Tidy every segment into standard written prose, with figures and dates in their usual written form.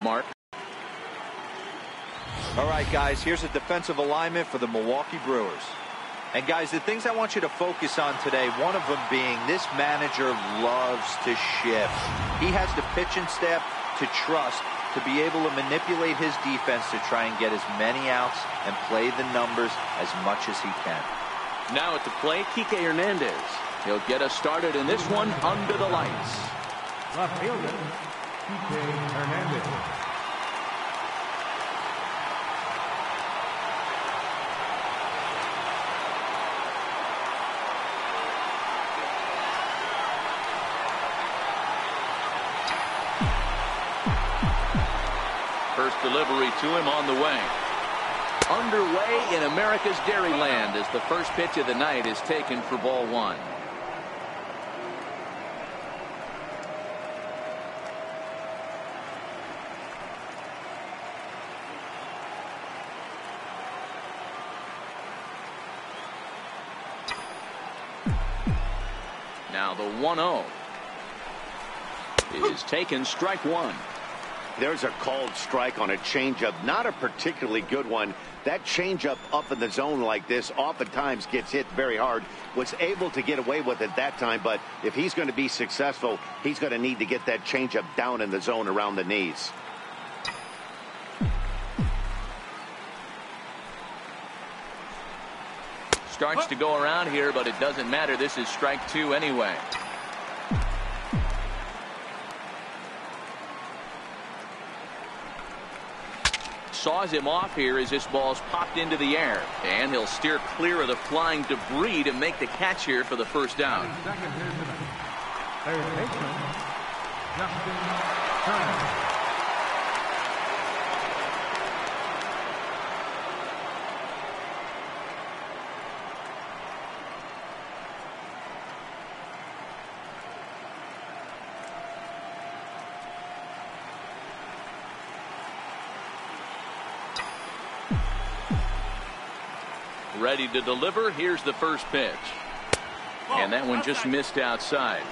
mark. All right, guys, here's a defensive alignment for the Milwaukee Brewers. And, guys, the things I want you to focus on today, one of them being this manager loves to shift. He has the pitching staff to trust to be able to manipulate his defense to try and get as many outs and play the numbers as much as he can. Now at the plate, Kike Hernandez. He'll get us started in this one under the lights. Left fielder, Kike Hernandez. First delivery to him on the way. Underway in America's Dairyland as the first pitch of the night is taken for ball one. Now the 1-0 is taken, strike one. There's a called strike on a changeup, not a particularly good one. That changeup up in the zone like this oftentimes gets hit very hard. Was able to get away with it that time, but if he's going to be successful, he's going to need to get that changeup down in the zone around the knees. Starts to go around here, but it doesn't matter. This is strike two anyway. Saws him off here as this ball's popped into the air, and he'll steer clear of the flying debris to make the catch here for the first down. Third baseman, Justin Turner. Ready to deliver. Here's the first pitch. And that one just missed outside.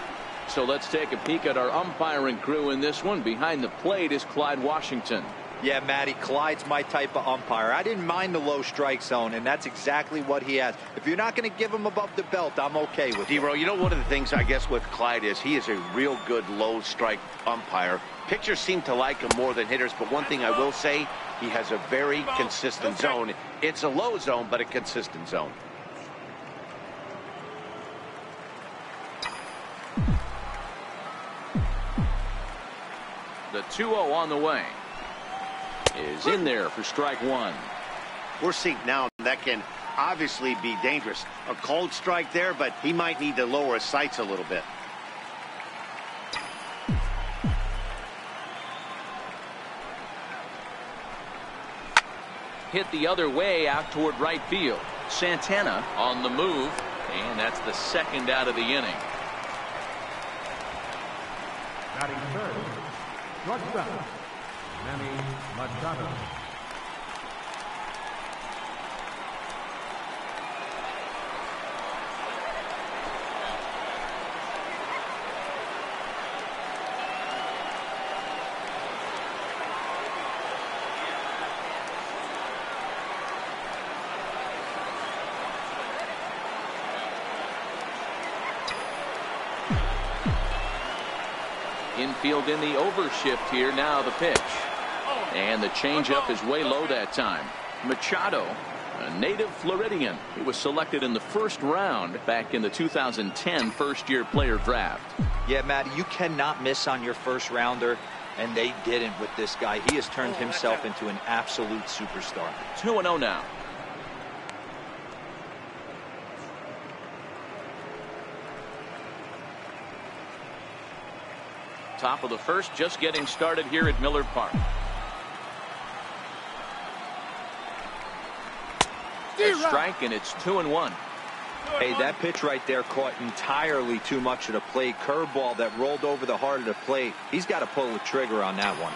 So let's take a peek at our umpiring crew in this one. Behind the plate is Clyde Washington. Yeah, Matty, Clyde's my type of umpire. I didn't mind the low strike zone, and that's exactly what he has. If you're not going to give him above the belt, I'm okay with it. D-Row, you know, one of the things I guess with Clyde is he is a real good low strike umpire. Pitchers seem to like him more than hitters, but one thing I will say, he has a very consistent zone. It's a low zone, but a consistent zone. The 2-0 on the way is in there for strike one. We're seeing now that can obviously be dangerous. A cold strike there, but he might need to lower his sights a little bit. Hit the other way out toward right field. Santana on the move, and that's the second out of the inning. Batting third, shortstop, Manny Machado. Infield in the overshift here. Now the pitch. And the changeup is way low that time. Machado, a native Floridian. He was selected in the first round back in the 2010 first-year player draft. Yeah, Matty, you cannot miss on your first rounder, and they didn't with this guy. He has turned himself into an absolute superstar. 2-0 now. Top of the first, just getting started here at Miller Park. A strike, and it's 2-1. Hey, that pitch right there caught entirely too much of the plate. Curveball that rolled over the heart of the plate. He's got to pull the trigger on that one.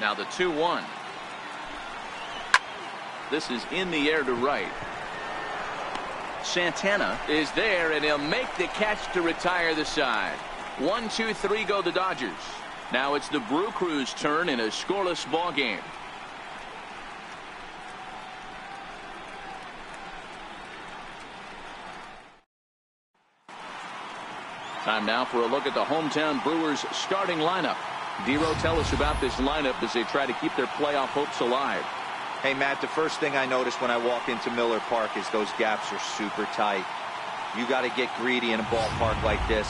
Now the 2-1. This is in the air to right. Santana is there, and he'll make the catch to retire the side. 1, 2, 3 go the Dodgers. Now it's the Brew Crew's turn in a scoreless ball game. Time now for a look at the hometown Brewers starting lineup. Dero, tell us about this lineup as they try to keep their playoff hopes alive. Hey, Matt, the first thing I notice when I walk into Miller Park is those gaps are super tight. You got to get greedy in a ballpark like this.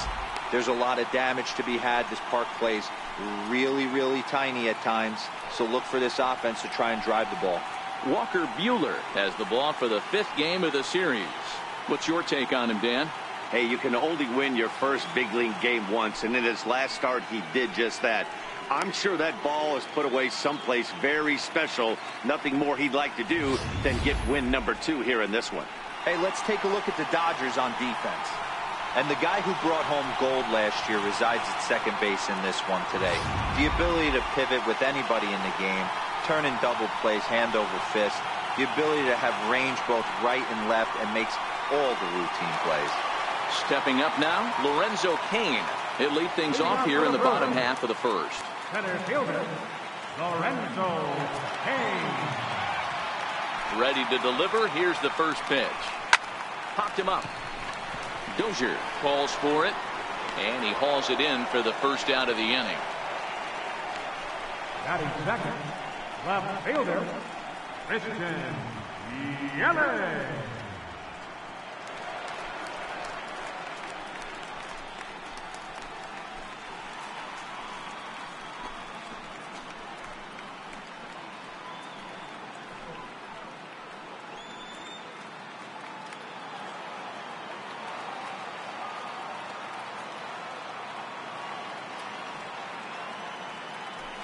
There's a lot of damage to be had. This park plays really, really tiny at times. So look for this offense to try and drive the ball. Walker Buehler has the ball for the 5th game of the series. What's your take on him, Dan? Hey, you can only win your first big league game once, and in his last start, he did just that. I'm sure that ball is put away someplace very special. Nothing more he'd like to do than get win number 2 here in this one. Hey, let's take a look at the Dodgers on defense. And the guy who brought home gold last year resides at second base in this one today. The ability to pivot with anybody in the game, turn in double plays, hand over fist, the ability to have range both right and left, and makes all the routine plays. Stepping up now, Lorenzo Cain. He'll lead things off here in the bottom half of the first. Center fielder, Lorenzo Cain. Ready to deliver. Here's the first pitch. Popped him up. Dozier calls for it, and he hauls it in for the first out of the inning. Batting second, left fielder, Christian Yelich.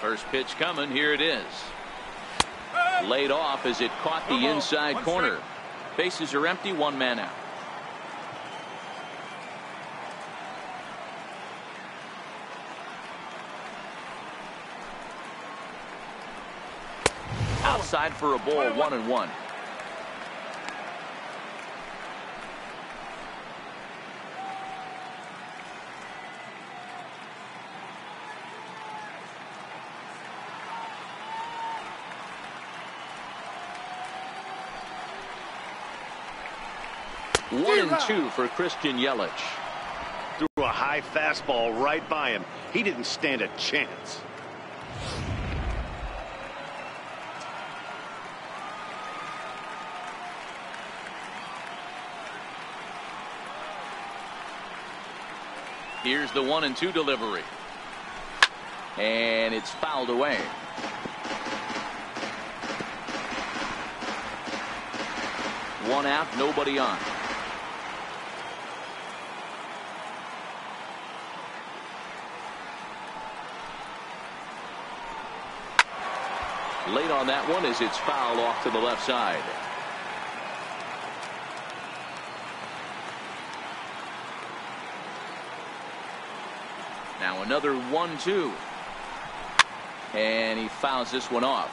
First pitch coming. Here it is. Laid off as it caught the inside corner. Bases are empty. 1 man out. Outside for a ball. 1-1. One and 2 for Christian Yelich. Threw a high fastball right by him. He didn't stand a chance. Here's the 1-2 delivery. And it's fouled away. One out, nobody on. Late on that one as it's fouled off to the left side. Now another 1-2. And he fouls this one off.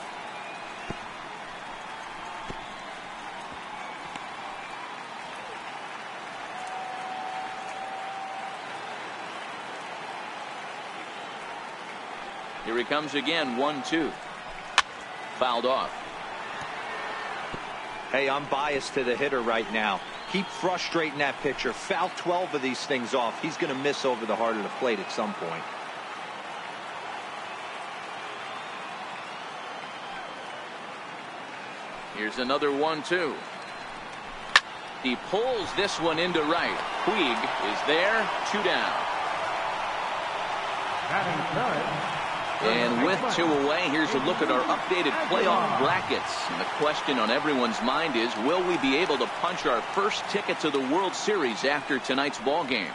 Here he comes again. 1-2. Fouled off. Hey, I'm biased to the hitter right now. Keep frustrating that pitcher. Foul 12 of these things off. He's going to miss over the heart of the plate at some point. Here's another 1-2. He pulls this one into right. Puig is there. 2 down. Batting third. And with 2 away, here's a look at our updated playoff brackets. And the question on everyone's mind is, will we be able to punch our first ticket to the World Series after tonight's ball game?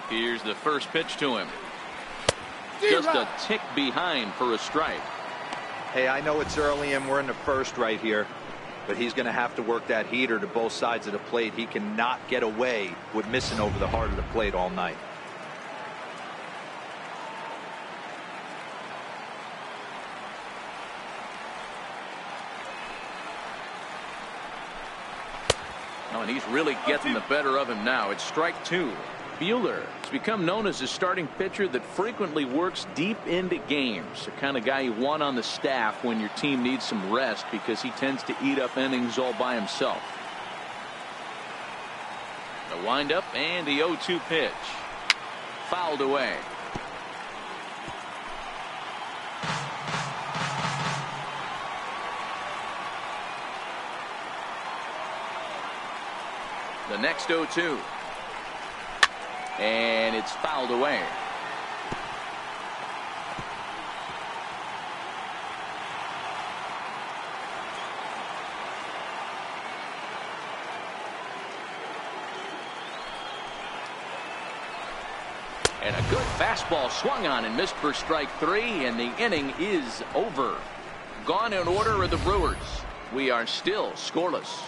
Here's the first pitch to him. Just a tick behind for a strike. Hey, I know it's early and we're in the first right here, but he's going to have to work that heater to both sides of the plate. He cannot get away with missing over the heart of the plate all night. Oh, and he's really getting the better of him now. It's strike 2. Buehler has become known as a starting pitcher that frequently works deep into games. The kind of guy you want on the staff when your team needs some rest because he tends to eat up innings all by himself. The windup and the 0-2 pitch. Fouled away. The next 0-2. And it's fouled away. And a good fastball swung on and missed for strike 3, and the inning is over. Gone in order are the Brewers. We are still scoreless.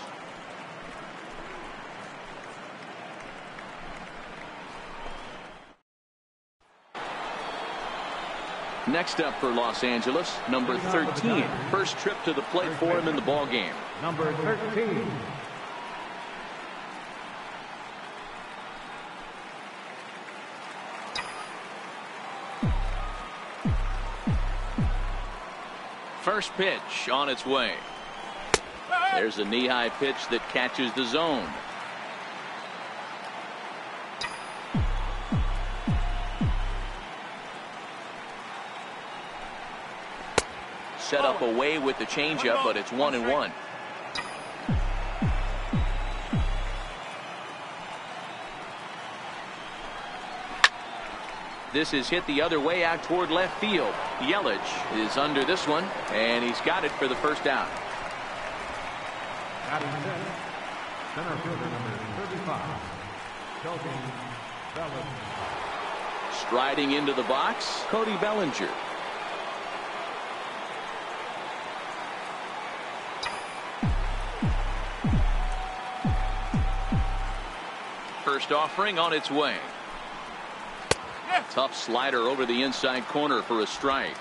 Next up for Los Angeles, number 13. First trip to the plate for him in the ball game. Number 13. First pitch on its way. There's a knee-high pitch that catches the zone. Set up away with the changeup, but it's 1-1. This is hit the other way out toward left field. Yelich is under this one, and he's got it for the first out. Center fielder number 35. Bellinger. Striding into the box, Cody Bellinger. First offering on its way. Tough slider over the inside corner for a strike.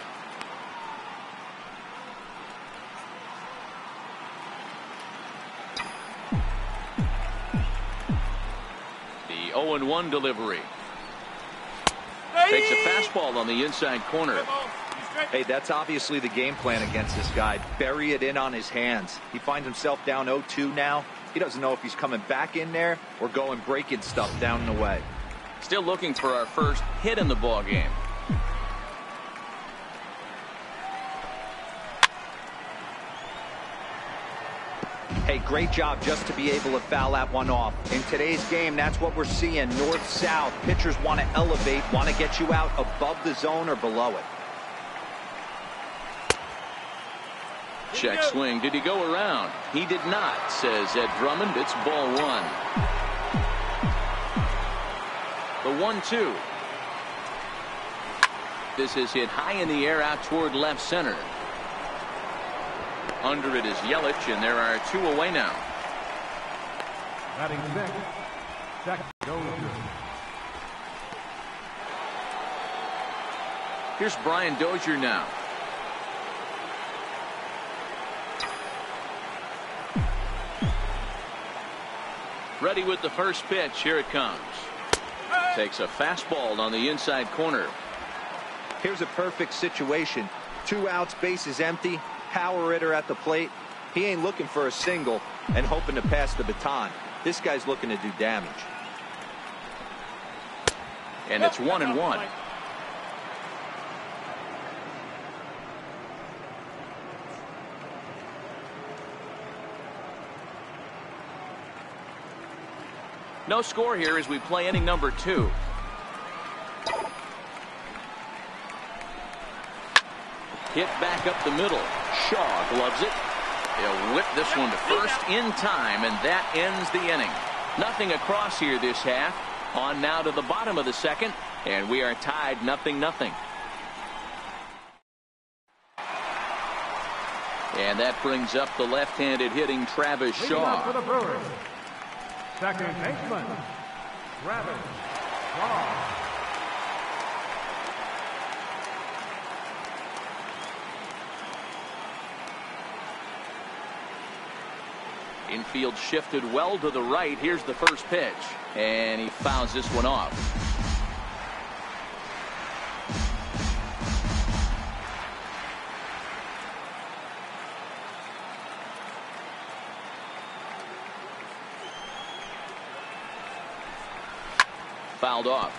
The 0-1 delivery. Takes a fastball on the inside corner. Hey, that's obviously the game plan against this guy. Bury it in on his hands. He finds himself down 0-2 now. He doesn't know if he's coming back in there or going breaking stuff down and away. Still looking for our first hit in the ball game. Hey, great job just to be able to foul that one off. In today's game, that's what we're seeing. North-south. Pitchers want to elevate, want to get you out above the zone or below it. Check swing. Did he go around? He did not, says Ed Drummond. It's ball 1. The 1-2. This is hit high in the air out toward left center. Under it is Yelich, and there are 2 away now. Batting sixth, Zach Dozier. Here's Brian Dozier now. Ready with the first pitch. Here it comes. Takes a fastball on the inside corner. Here's a perfect situation. 2 outs, bases empty. Power hitter at the plate. He ain't looking for a single and hoping to pass the baton. This guy's looking to do damage. And it's 1-1. No score here as we play inning number 2. Hit back up the middle. Shaw gloves it. He'll whip this one to first in time, and that ends the inning. Nothing across here this half. On now to the bottom of the second, and we are tied 0-0. And that brings up the left-handed hitting Travis Shaw. For the Brewers, second baseman, Travis Shaw. Infield shifted well to the right. Here's the first pitch, and he fouls this one off. Fouled off.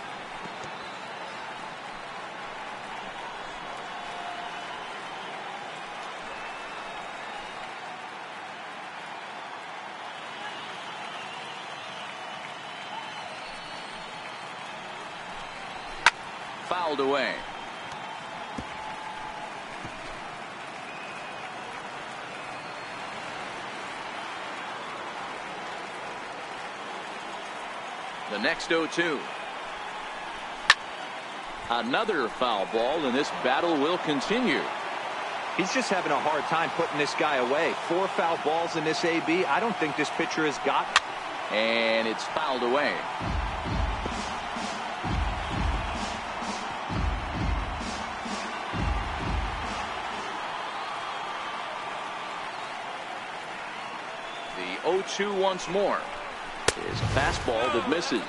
Fouled away. The next 0-2. Another foul ball, and this battle will continue. He's just having a hard time putting this guy away. 4 foul balls in this AB. I don't think this pitcher has got. And it's fouled away. The 0-2 once more is a fastball that misses.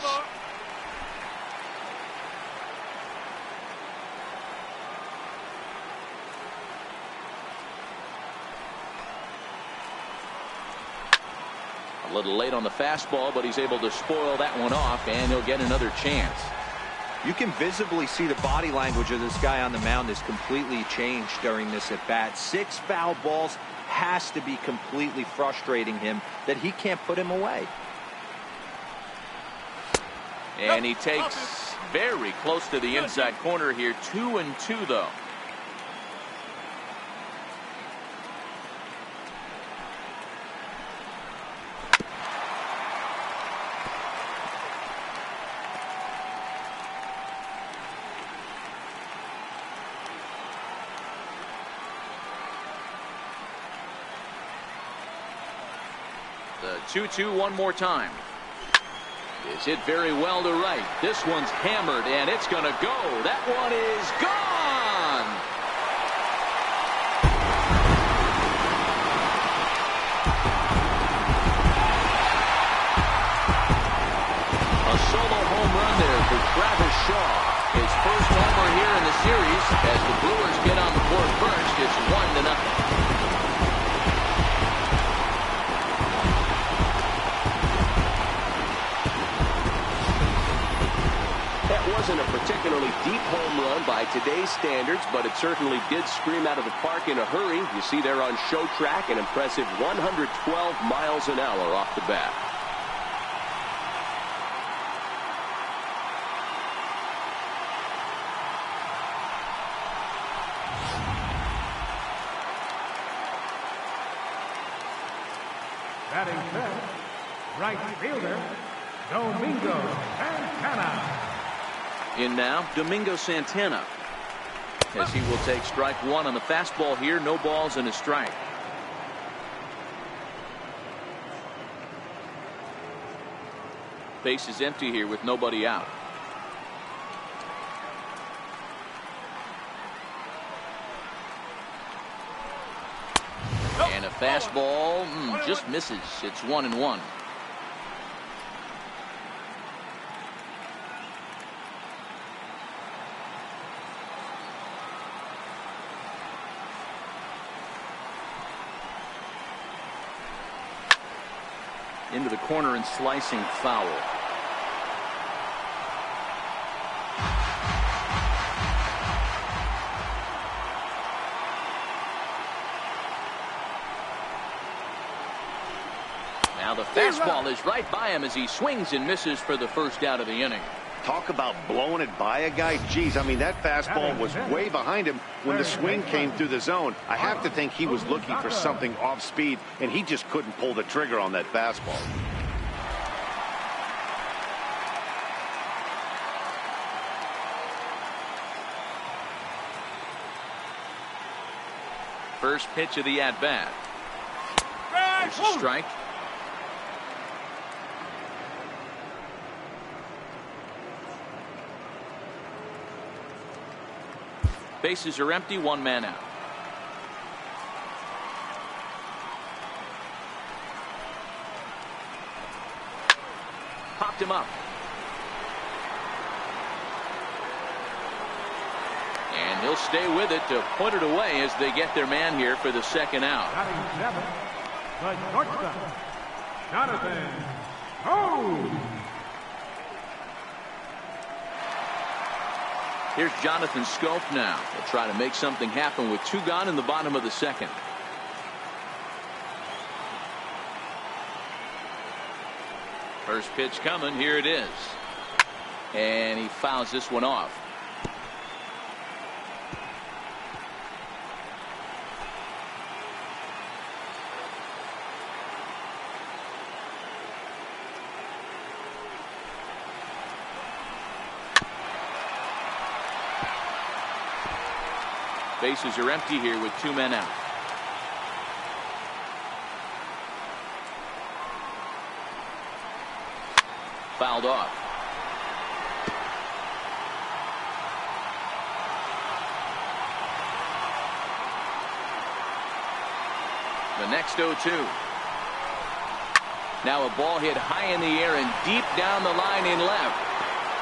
A little late on the fastball, but he's able to spoil that one off, and he'll get another chance. You can visibly see the body language of this guy on the mound is completely changed during this at bat. 6 foul balls has to be completely frustrating him that he can't put him away. And he takes very close to the inside corner here. 2-2 though. The 2-2 one more time. Is hit very well to right. This one's hammered, and it's going to go. That one is gone. A solo home run there for Travis Shaw. His first homer here in the series as the Brewers get on the board first. It's 1-0. Wasn't a particularly deep home run by today's standards, but it certainly did scream out of the park in a hurry. You see there on show track an impressive 112 miles an hour off the bat. Batting fifth, right fielder, Domingo Santana. In now, Domingo Santana, as he will take strike one on the fastball here. No balls and a strike. Base is empty here with nobody out. And a fastball just misses. It's 1-1. Into the corner and slicing foul. Now the fastball is right by him as he swings and misses for the first out of the inning. Talk about blowing it by a guy. Geez, I mean, that fastball was way behind him when the swing came through the zone. I have to think he was looking for something off speed, and he just couldn't pull the trigger on that fastball. First pitch of the at-bat. There's a strike. Bases are empty, one man out. up. And he'll stay with it to put it away as they get their man here for the second out. Batting seventh, the shortstop, Jonathan Cone. Here's Jonathan Scope now. He'll try to make something happen with 2 gone in the bottom of the second. First pitch coming. Here it is. And he fouls this one off. Bases are empty here with 2 men out. Fouled off. The next 0-2. Now a ball hit high in the air and deep down the line in left.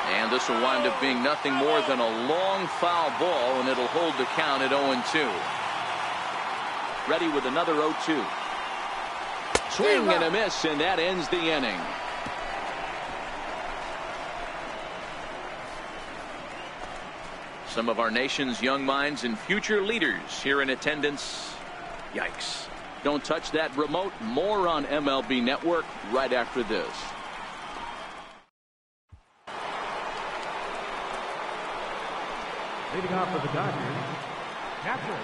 And this will wind up being nothing more than a long foul ball, and it'll hold the count at 0-2. Ready with another 0-2. Swing and a miss, and that ends the inning. Some of our nation's young minds and future leaders here in attendance. Yikes. Don't touch that remote. More on MLB Network right after this. Leading off for the Dodgers, catcher,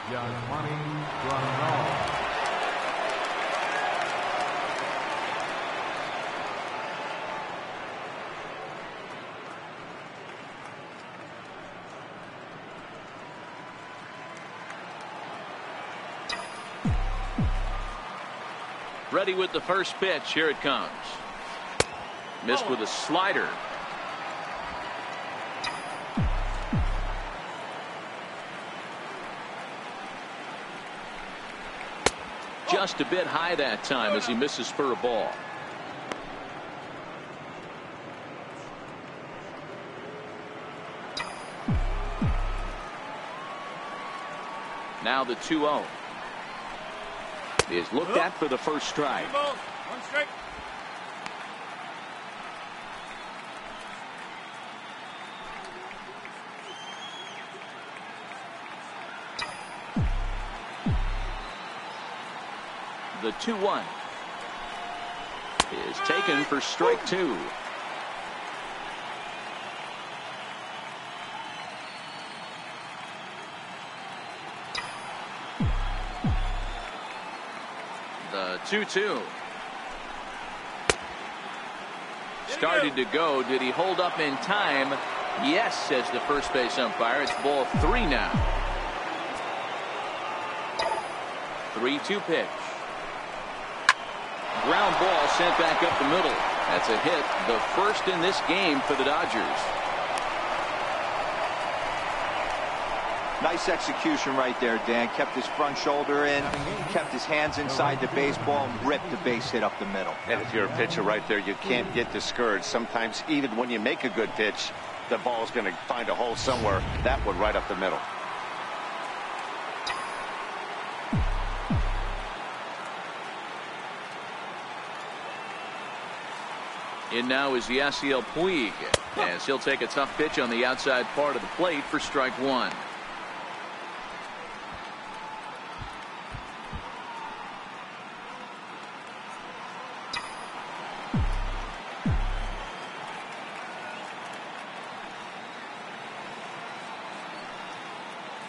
Yasmani Grandal. Ready with the first pitch. Here it comes. Missed with a slider. Just a bit high that time as he misses for a ball. Now the 2-0 is looked at for the first strike. 1 strike. The 2-1 is taken for strike 2. The 2-2 started to go. Did he hold up in time? Yes, says the first base umpire. It's ball 3 now. 3-2 pitch. Ground ball sent back up the middle. That's a hit, the first in this game for the Dodgers. Nice execution right there, Dan. Kept his front shoulder in, kept his hands inside the baseball, and ripped the base hit up the middle. And if you're a pitcher right there, you can't get discouraged. Sometimes even when you make a good pitch, the ball's going to find a hole somewhere. That one right up the middle. In now is Yasiel Puig, as he'll take a tough pitch on the outside part of the plate for strike 1.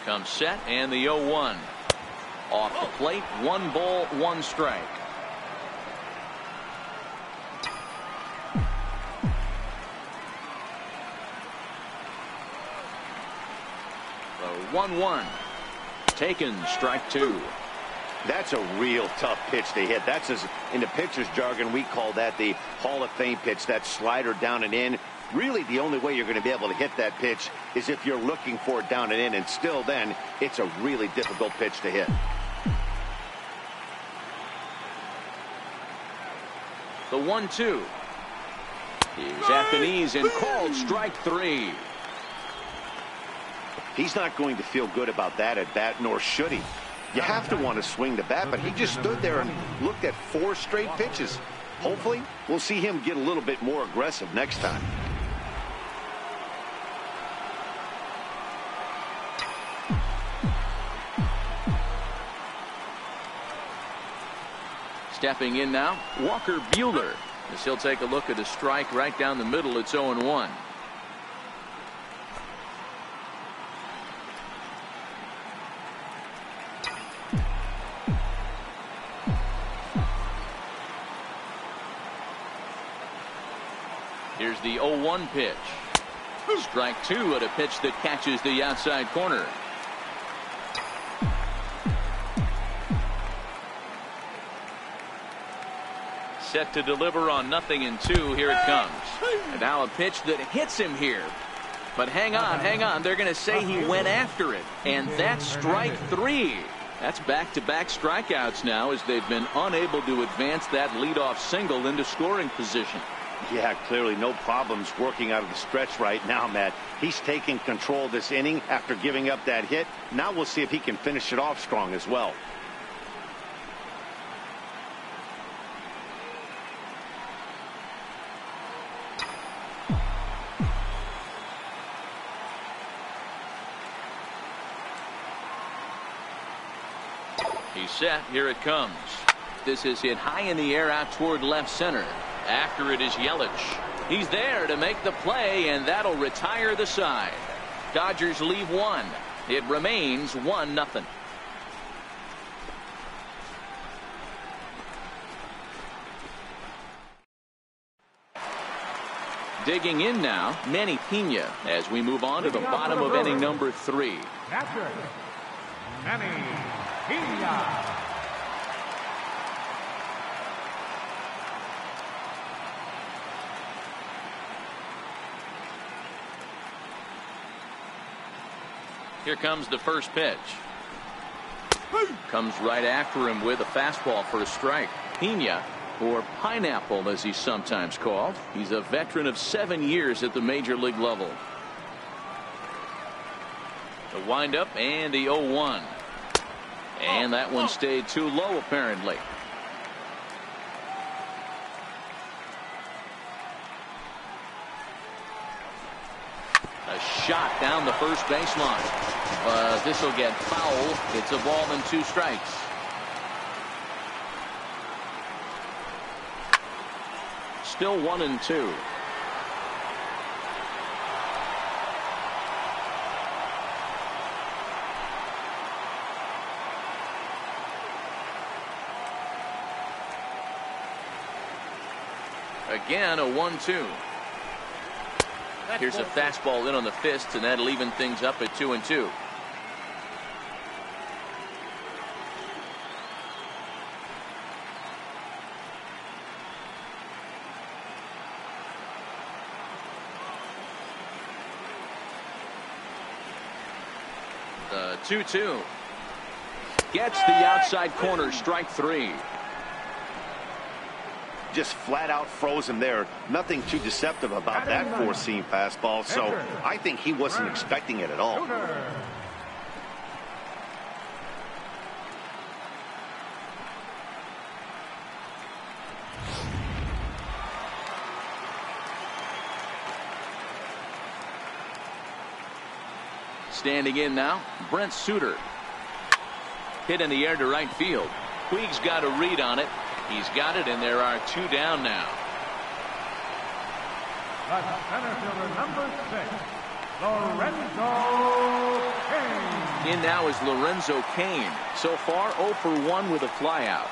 Comes set, and the 0-1 off the plate. 1 ball, 1 strike. The 1-1 taken, strike 2. That's a real tough pitch to hit. That's, as in the pitcher's jargon, we call that the Hall of Fame pitch. That slider down and in. Really, the only way you're going to be able to hit that pitch is if you're looking for it down and in, and still then, it's a really difficult pitch to hit. The 1-2. He's at the knees and called strike 3. He's not going to feel good about that at bat, nor should he. You have to want to swing the bat, but he just stood there and looked at 4 straight pitches. Hopefully, we'll see him get a little bit more aggressive next time. Stepping in now, Walker Buehler. As he'll take a look at a strike right down the middle. It's 0-1. Here's the 0-1 pitch. Strike 2 at a pitch that catches the outside corner. Set to deliver on 0-2. Here it comes. And now a pitch that hits him here. But hang on. They're going to say he went after it. And that's strike 3. That's back-to-back strikeouts now as they've been unable to advance that leadoff single into scoring position. Yeah, clearly no problems working out of the stretch right now, Matt. He's taking control of this inning after giving up that hit. Now we'll see if he can finish it off strong as well. He's set. Here it comes. This is hit high in the air out toward left center. After it is Yelich. He's there to make the play, and that'll retire the side. Dodgers leave 1. It remains 1-0. Digging in now, Manny Pena as we move on to the bottom of inning number 3. Catcher, Manny Pena. Here comes the first pitch. Comes right after him with a fastball for a strike. Pena, or Pineapple as he's sometimes called. He's a veteran of 7 years at the major league level. The windup and the 0-1. And that one stayed too low apparently. A shot down the first baseline. This will get foul. It's a ball and 2 strikes. Still 1-2. Again, a 1-2. Here's a fastball in on the fist, and that'll even things up at 2-2. The 2-2. Gets the outside corner, strike 3. Just flat out froze him there. Nothing too deceptive about that 4-seam fastball, so I think he wasn't expecting it at all. Standing in now, Brent Suter. Hit in the air to right field. Puig's got a read on it. He's got it, and there are 2 down now. The center fielder, number 6, Lorenzo Cain. In now is Lorenzo Cain. So far 0 for 1 with a flyout.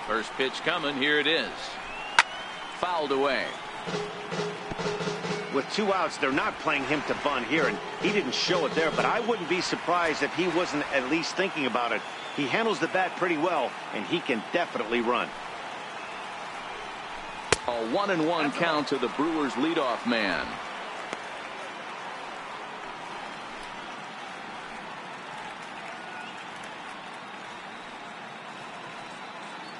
First pitch coming. Here it is. Fouled away. With 2 outs, they're not playing him to bunt here, and he didn't show it there, but I wouldn't be surprised if he wasn't at least thinking about it. He handles the bat pretty well, and he can definitely run. A 1-1 count to the Brewers leadoff man.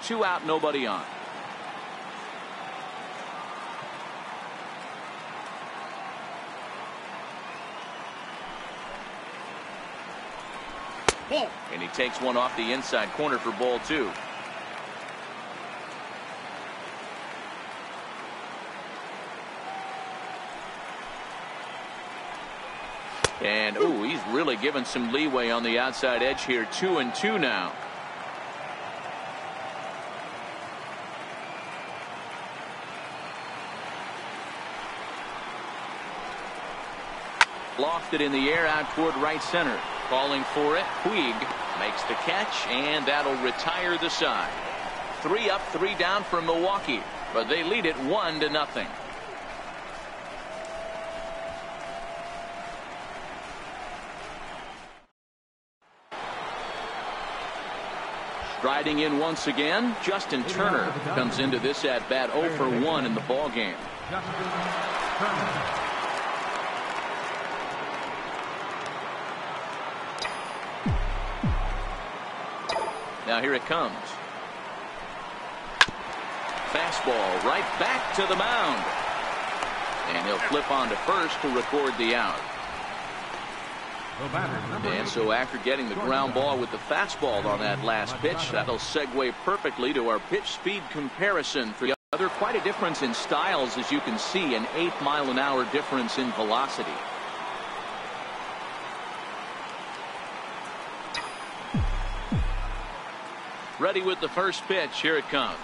2 out, nobody on. And he takes one off the inside corner for ball 2. And, ooh, he's really given some leeway on the outside edge here. 2-2 now. Lofted in the air out toward right center. Calling for it. Puig makes the catch, and that'll retire the side. 3 up, 3 down for Milwaukee, but they lead it 1-0. Striding in once again, Justin Turner comes into this at bat 0 for 1 in the ball game. Justin Turner. Now here it comes. Fastball right back to the mound. And he'll flip on to first to record the out. And so after getting the ground ball with the fastball on that last pitch, that'll segue perfectly to our pitch speed comparison. For the other, quite a difference in styles, as you can see, an 8-mile-an-hour difference in velocity. Ready with the first pitch. Here it comes.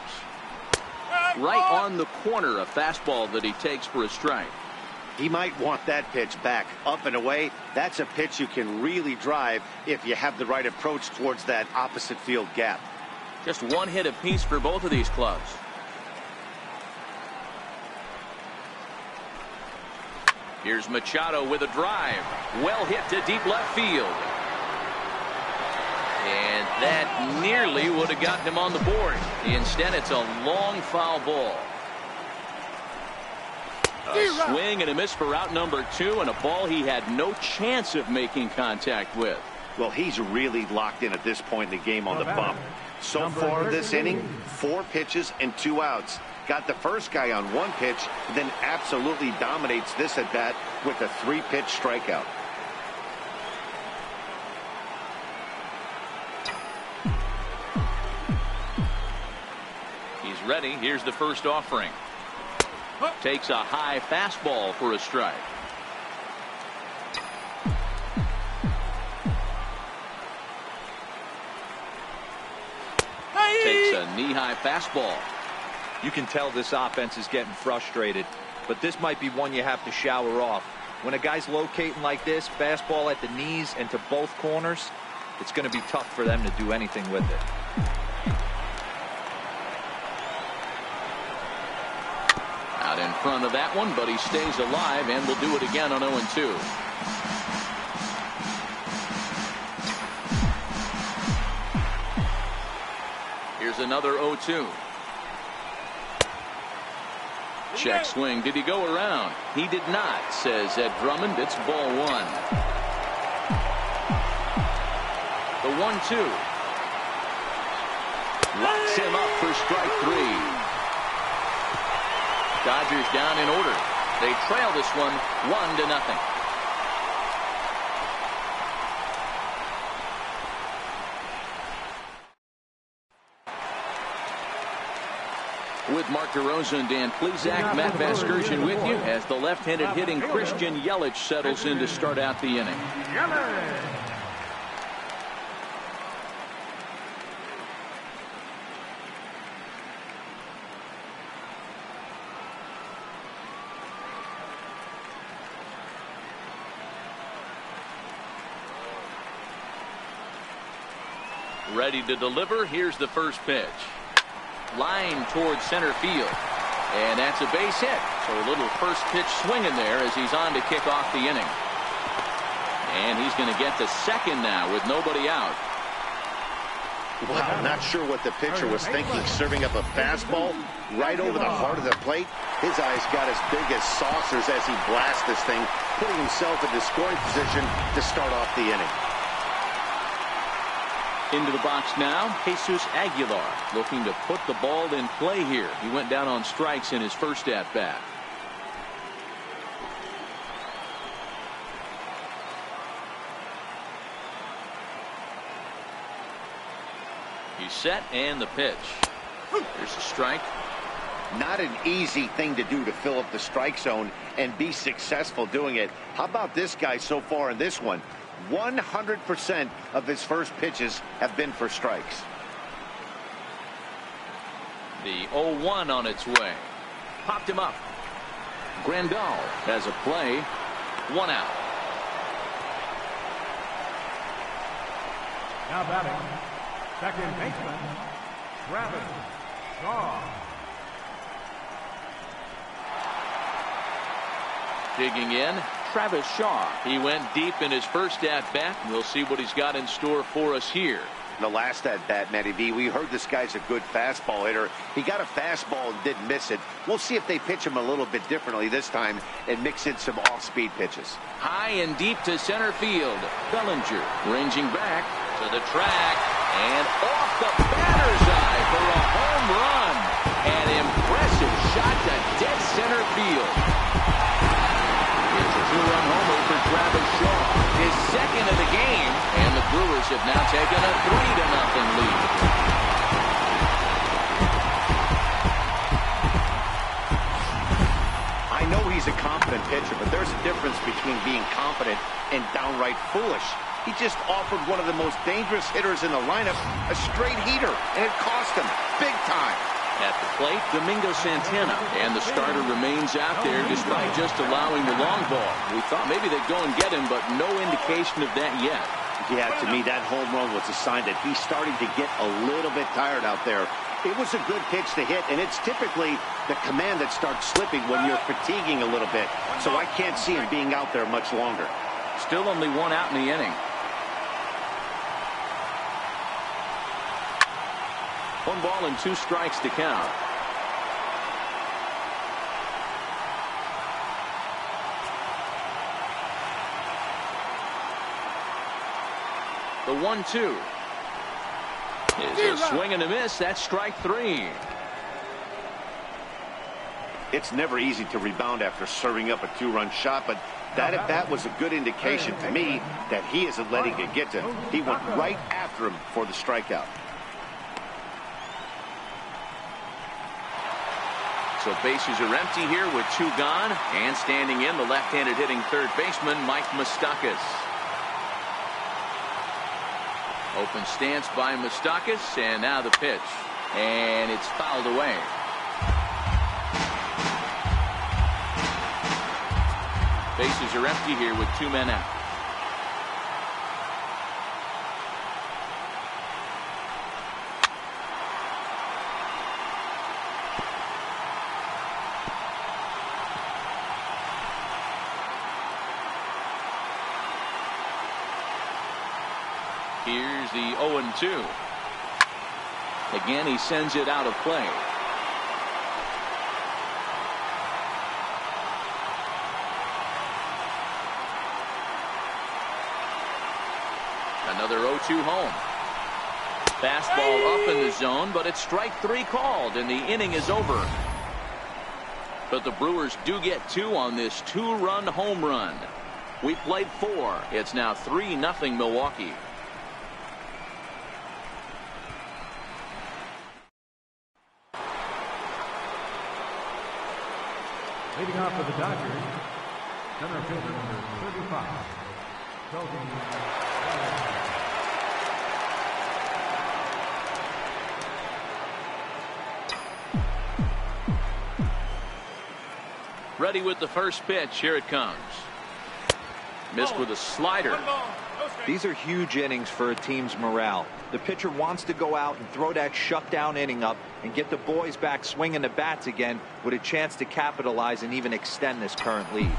Right on the corner, a fastball that he takes for a strike. He might want that pitch back, up and away. That's a pitch you can really drive if you have the right approach towards that opposite field gap. Just one hit apiece for both of these clubs. Here's Machado with a drive. Well hit to deep left field. And that nearly would have gotten him on the board. Instead, it's a long foul ball. A swing and a miss for out number 2, and a ball he had no chance of making contact with. Well, he's really locked in at this point in the game on the bump. So far this inning, 4 pitches and 2 outs. Got the first guy on 1 pitch, then absolutely dominates this at bat with a 3-pitch strikeout. He's ready. Here's the first offering. Takes a high fastball for a strike. Takes a knee-high fastball. You can tell this offense is getting frustrated, but this might be one you have to shower off. When a guy's locating like this, fastball at the knees and to both corners, it's going to be tough for them to do anything with it. Out in front of that one, but he stays alive and will do it again on 0-2. Here's another 0-2. Check swing. Did he go around? He did not, says Ed Drummond. It's ball 1. The 1-2. Locks him up for strike 3. Dodgers down in order. They trail this one 1-0. With Mark DeRosa and Dan Plesac, Matt Vasgersian with you as the left-handed hitting Christian Yelich settles in to start out the inning. Ready to deliver. Here's the first pitch. Line towards center field. And that's a base hit. So a little first pitch swinging there as he's on to kick off the inning. And he's going to get to second now with nobody out. Wow, not sure what the pitcher was thinking, serving up a fastball right over the heart of the plate. His eyes got as big as saucers as he blasts this thing, putting himself into scoring position to start off the inning. Into the box now, Jesus Aguilar looking to put the ball in play here. He went down on strikes in his first at bat. He's set, and the pitch. Here's a strike. Not an easy thing to do to fill up the strike zone and be successful doing it. How about this guy so far in this one? 100% of his first pitches have been for strikes. The 0-1 on its way. Popped him up. Grandal has a play. 1 out. Now batting, second baseman, Travis Shaw. Digging in, Travis Shaw. He went deep in his first at-bat. We'll see what he's got in store for us here. The last at-bat, Matty V, we heard this guy's a good fastball hitter. He got a fastball and didn't miss it. We'll see if they pitch him a little bit differently this time and mix in some off-speed pitches. High and deep to center field. Bellinger ranging back to the track and off the batter's eye for a home run. An impressive shot to dead center field. Two-run homer for Travis Shaw, his second of the game, and the Brewers have now taken a 3-0 lead. I know he's a confident pitcher, but there's a difference between being confident and downright foolish. He just offered one of the most dangerous hitters in the lineup a straight heater, and it cost him big time. At the plate, Domingo Santana, and the starter remains out there despite just allowing the long ball. We thought maybe they'd go and get him, but no indication of that yet. Yeah, to me, that home run was a sign that he's starting to get a little bit tired out there. It was a good pitch to hit, and it's typically the command that starts slipping when you're fatiguing a little bit. So I can't see him being out there much longer. Still only 1 out in the inning. 1 ball and 2 strikes to count. The 1-2 is a swing and a miss. That's strike 3. It's never easy to rebound after serving up a 2-run shot, but that at bat was a good indication to me that he isn't letting it get to him. He went right after him for the strikeout. So bases are empty here with 2 gone, and standing in, the left-handed hitting third baseman Mike Moustakas. Open stance by Moustakas, and now the pitch, and it's fouled away. Bases are empty here with 2 men out. Here's the 0-2. Again, he sends it out of play. Another 0-2 home. Fastball up in the zone, but it's strike 3 called, and the inning is over. But the Brewers do get 2 on this 2-run home run. We played 4. It's now 3-0 Milwaukee. Leading off for the Dodgers, center fielder number 35, Toby. Ready with the first pitch. Here it comes. Missed with a slider. These are huge innings for a team's morale. The pitcher wants to go out and throw that shutdown inning up and get the boys back swinging the bats again with a chance to capitalize and even extend this current lead.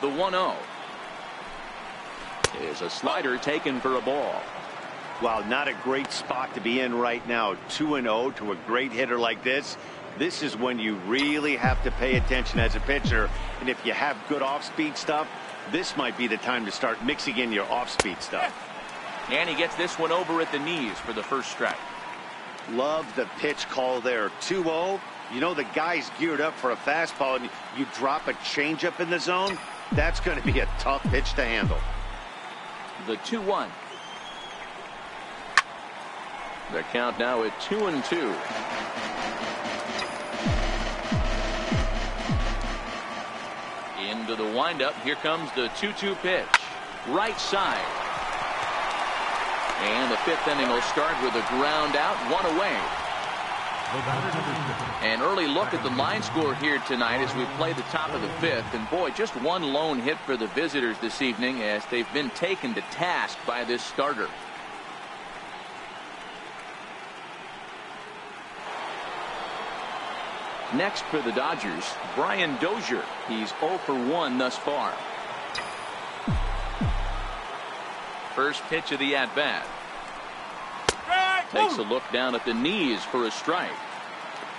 The 1-0 is a slider taken for a ball. Wow, not a great spot to be in right now. 2-0 to a great hitter like this. This is when you really have to pay attention as a pitcher. And if you have good off-speed stuff, this might be the time to start mixing in your off-speed stuff. And he gets this one over at the knees for the first strike. Love the pitch call there. 2-0. You know the guy's geared up for a fastball, and you drop a changeup in the zone. That's going to be a tough pitch to handle. The 2-1. The count now at 2-2. Into the windup. Here comes the 2-2 pitch. Right side. And the fifth inning will start with a ground out, one away. An early look at the line score here tonight as we play the top of the fifth. And boy, just one lone hit for the visitors this evening as they've been taken to task by this starter. Next for the Dodgers, Brian Dozier. He's 0 for 1 thus far. First pitch of the at-bat. Takes a look down at the knees for a strike.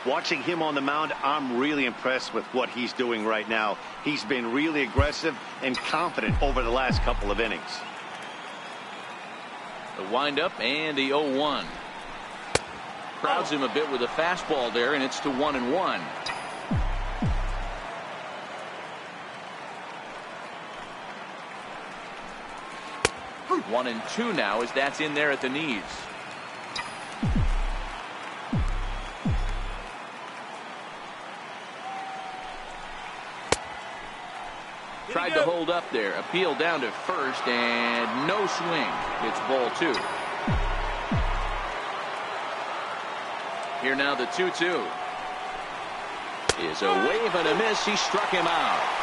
Watching him on the mound, I'm really impressed with what he's doing right now. He's been really aggressive and confident over the last couple of innings. The windup and the 0-1. Crowds him a bit with a fastball there, and it's to 1-1. One and two now as that's in there at the knees. Tried to hold up there. Appeal down to first and no swing. It's ball two. Here now the 2-2. Is a wave and a miss. He struck him out.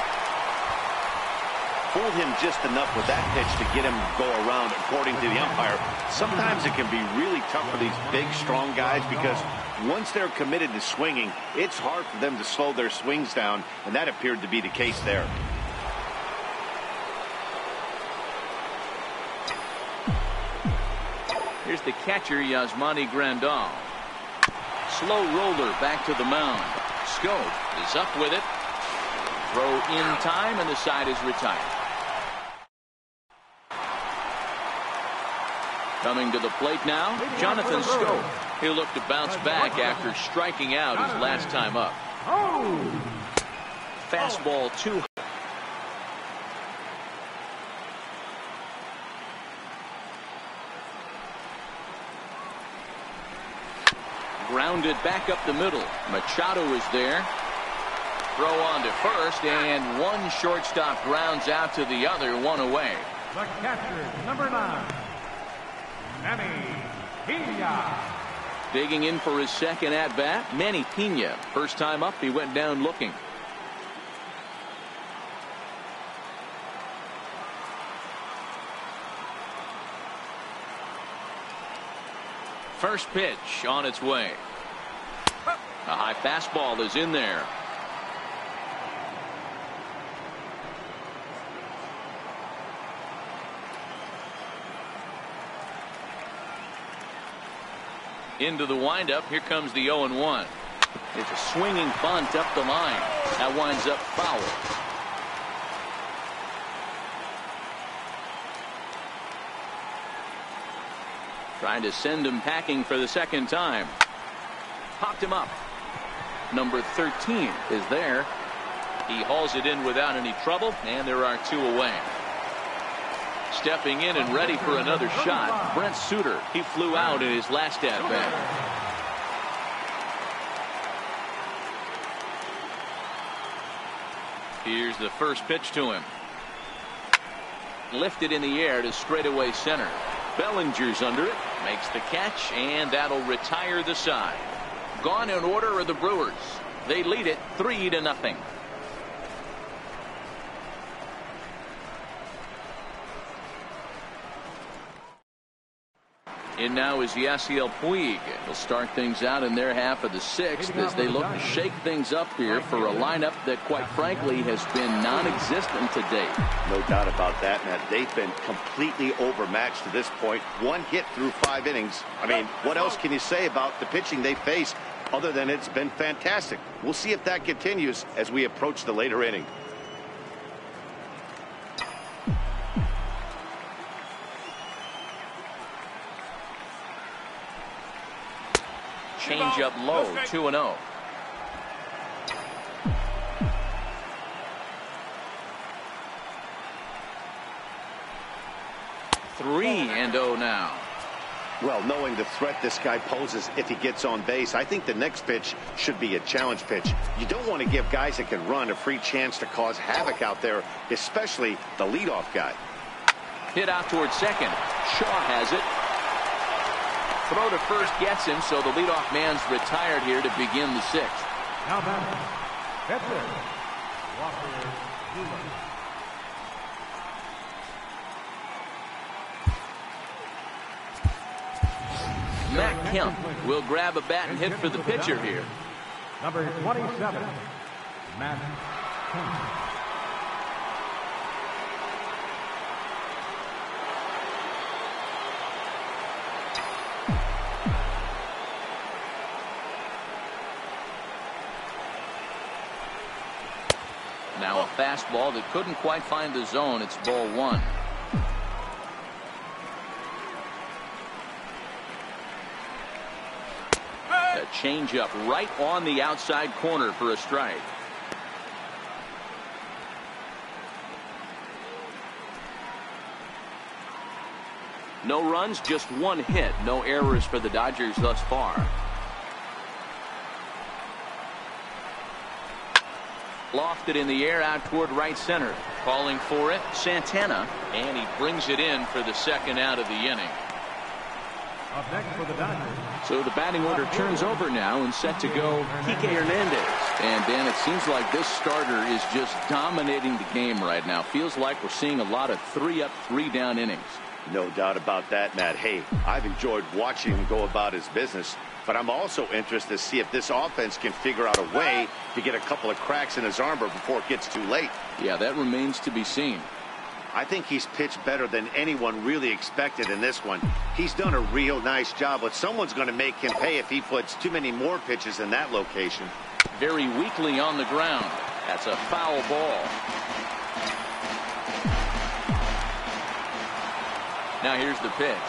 Fooled him just enough with that pitch to get him to go around, according to the umpire. Sometimes it can be really tough for these big, strong guys because once they're committed to swinging, it's hard for them to slow their swings down, and that appeared to be the case there. Here's the catcher, Yasmani Grandal. Slow roller back to the mound. Scope is up with it. Throw in time, and the side is retired. Coming to the plate now, Jonathan Scope. He'll look to bounce back after striking out his last time up. Fastball 2. Grounded back up the middle. Machado is there. Throw on to first, and one shortstop grounds out to the other, one away. The catcher, number 9, Manny Pena. Digging in for his second at-bat, Manny Pena. First time up, he went down looking. First pitch on its way. A high fastball is in there. Into the windup. Here comes the 0-1. It's a swinging bunt up the line. That winds up foul. Trying to send him packing for the second time. Popped him up. Number 13 is there. He hauls it in without any trouble, and there are two away. Stepping in and ready for another shot, Brent Suter. He flew out in his last at-bat. Here's the first pitch to him. Lifted in the air to straightaway center. Bellinger's under it, makes the catch, and that'll retire the side. Gone in order are the Brewers. They lead it 3-0. In now is Yasiel Puig. They'll start things out in their half of the sixth as they look to shake things up here for a lineup that, quite frankly, has been non-existent to date. No doubt about that, Matt. They've been completely overmatched to this point. One hit through 5 innings. I mean, what else can you say about the pitching they face other than it's been fantastic? We'll see if that continues as we approach the later inning. changeup low, 2-0. 3-0 now. Well, knowing the threat this guy poses if he gets on base, I think the next pitch should be a challenge pitch. You don't want to give guys that can run a free chance to cause havoc out there, especially the leadoff guy. Hit out towards second. Shaw has it. Throw to first gets him, so the leadoff man's retired here to begin the sixth. Now batting, catcher, Walker Buehler. Matt Kemp will grab a bat and hit for the pitcher here. Number 27, Matt Kemp. Now a fastball that couldn't quite find the zone. It's ball one. A changeup right on the outside corner for a strike. No runs, just one hit. No errors for the Dodgers thus far. Lofted in the air out toward right center. Calling for it, Santana, and he brings it in for the second out of the inning. Up next for the Dodgers. So the batting order turns over now and set to go Kike Hernandez. And Dan, it seems like this starter is just dominating the game right now. Feels like we're seeing a lot of 3-up, 3-down innings. No doubt about that, Matt. Hey, I've enjoyed watching him go about his business, but I'm also interested to see if this offense can figure out a way to get a couple of cracks in his armor before it gets too late. Yeah, that remains to be seen. I think he's pitched better than anyone really expected in this one. He's done a real nice job, but someone's going to make him pay if he puts too many more pitches in that location. Very weakly on the ground. That's a foul ball. Now here's the pitch.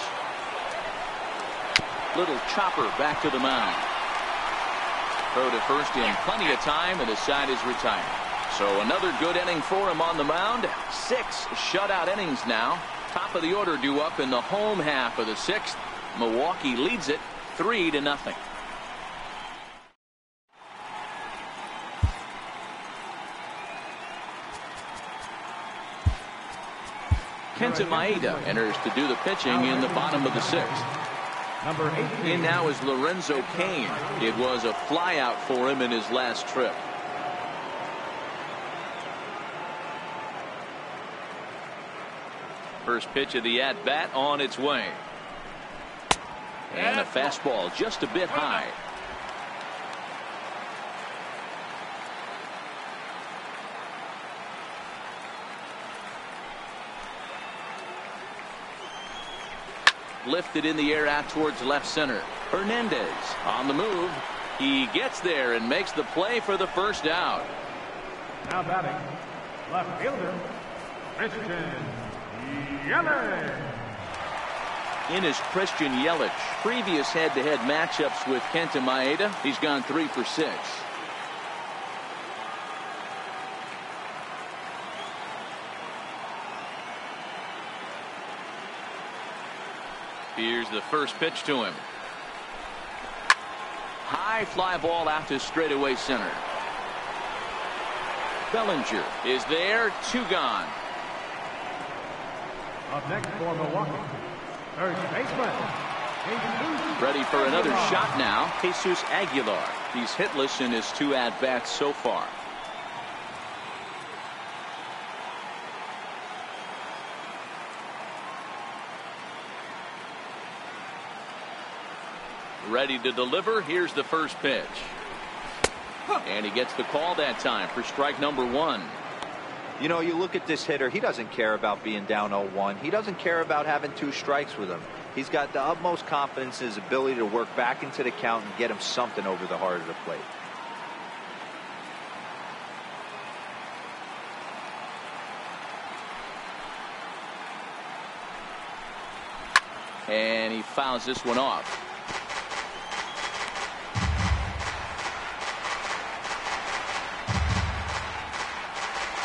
Little chopper back to the mound. Throw to first in plenty of time, and his side is retired. So another good inning for him on the mound. 6 shutout innings now. Top of the order due up in the home half of the sixth. Milwaukee leads it 3-0. Kenta Maeda enters to do the pitching in the bottom of the sixth. Number 18. In now is Lorenzo Cain. It was a flyout for him in his last trip. First pitch of the at-bat on its way. And a fastball just a bit high. Lifted in the air out towards left center. Hernandez on the move. He gets there and makes the play for the first out. Now batting, left fielder, Christian Yelich. In is Christian Yelich. Previous head-to-head matchups with Kenta Maeda, he's gone 3 for 6. Here's the first pitch to him. High fly ball out to straightaway center. Bellinger is there, 2 gone. Up next for Milwaukee, first baseman, Jesus. Ready for another shot now, Jesus Aguilar. He's hitless in his 2 at-bats so far. Ready to deliver. Here's the first pitch. And he gets the call that time for strike number 1. You know, you look at this hitter, he doesn't care about being down 0-1. He doesn't care about having 2 strikes with him. He's got the utmost confidence in his ability to work back into the count and get him something over the heart of the plate. And he fouls this one off.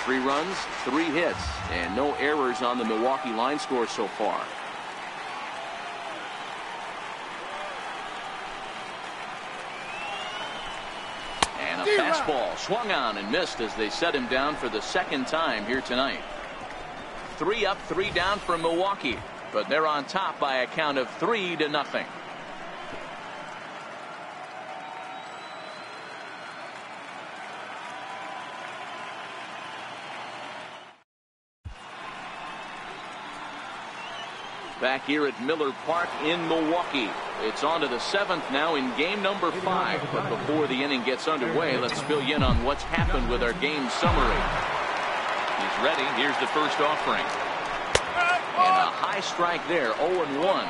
3 runs, 3 hits, and no errors on the Milwaukee line score so far. And a fastball swung on and missed as they set him down for the 2nd time here tonight. 3 up, 3 down for Milwaukee, but they're on top by a count of 3-0. Back here at Miller Park in Milwaukee. It's on to the 7th now in game number 5. But before the inning gets underway, let's fill you in on what's happened with our game summary. He's ready. Here's the first offering. And a high strike there, 0-1.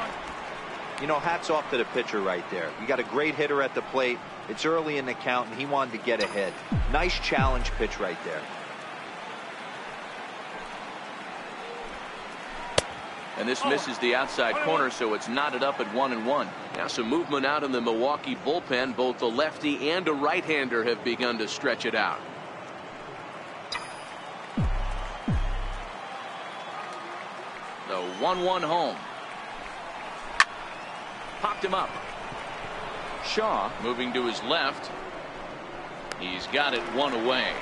You know, hats off to the pitcher right there. You got a great hitter at the plate. It's early in the count, and he wanted to get ahead. Nice challenge pitch right there. And this misses the outside corner, so it's knotted up at 1-1. Now some movement out in the Milwaukee bullpen. Both the lefty and a right-hander have begun to stretch it out. The 1-1 home. Popped him up. Shaw moving to his left. He's got it 1 away.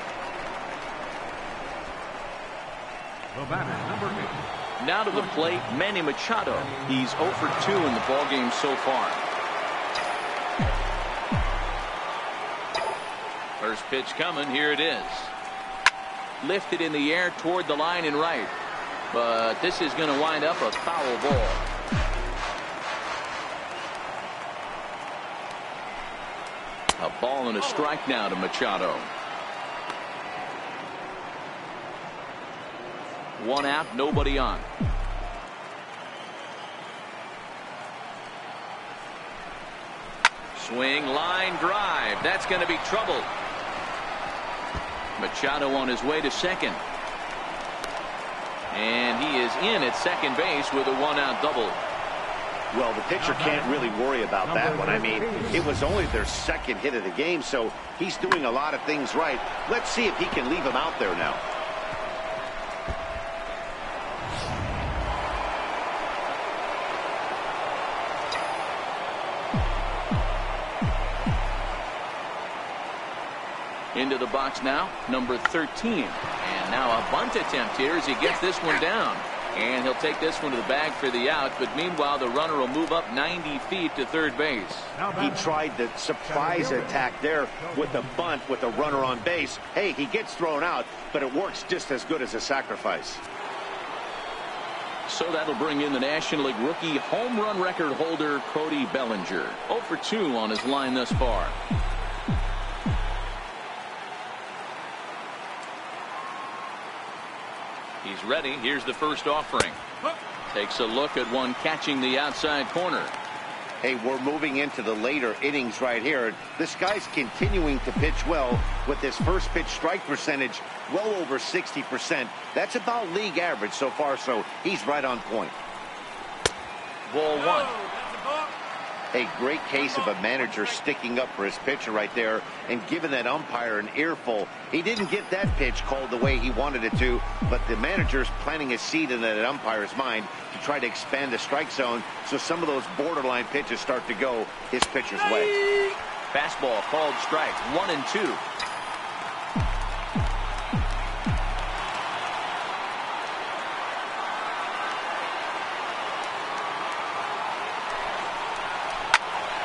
The batter, number 8. Now to the plate, Manny Machado. He's 0 for 2 in the ballgame so far. First pitch coming. Here it is. Lifted in the air toward the line and right. But this is going to wind up a foul ball. A ball and a strike now to Machado. 1 out, nobody on. Swing, line drive. That's going to be trouble. Machado on his way to second. And he is in at second base with a 1-out double. Well, the pitcher can't really worry about that one. I mean, it was only their 2nd hit of the game, so he's doing a lot of things right. Let's see if he can leave him out there now. Into the box now, number 13. And now a bunt attempt here as he gets this one down. And he'll take this one to the bag for the out. But meanwhile, the runner will move up 90 feet to third base. He tried the surprise attack there with the bunt with the runner on base. Hey, he gets thrown out, but it works just as good as a sacrifice. So that'll bring in the National League rookie home run record holder Cody Bellinger. 0 for 2 on his line thus far. He's ready. Here's the first offering. Takes a look at one catching the outside corner. Hey, we're moving into the later innings right here. This guy's continuing to pitch well with his first pitch strike percentage well over 60%. That's about league average so far, so he's right on point. Ball 1. A great case of a manager sticking up for his pitcher right there and giving that umpire an earful. He didn't get that pitch called the way he wanted it to, but the manager's planting a seed in that umpire's mind to try to expand the strike zone so some of those borderline pitches start to go his pitcher's way. Fastball called strike. 1-2.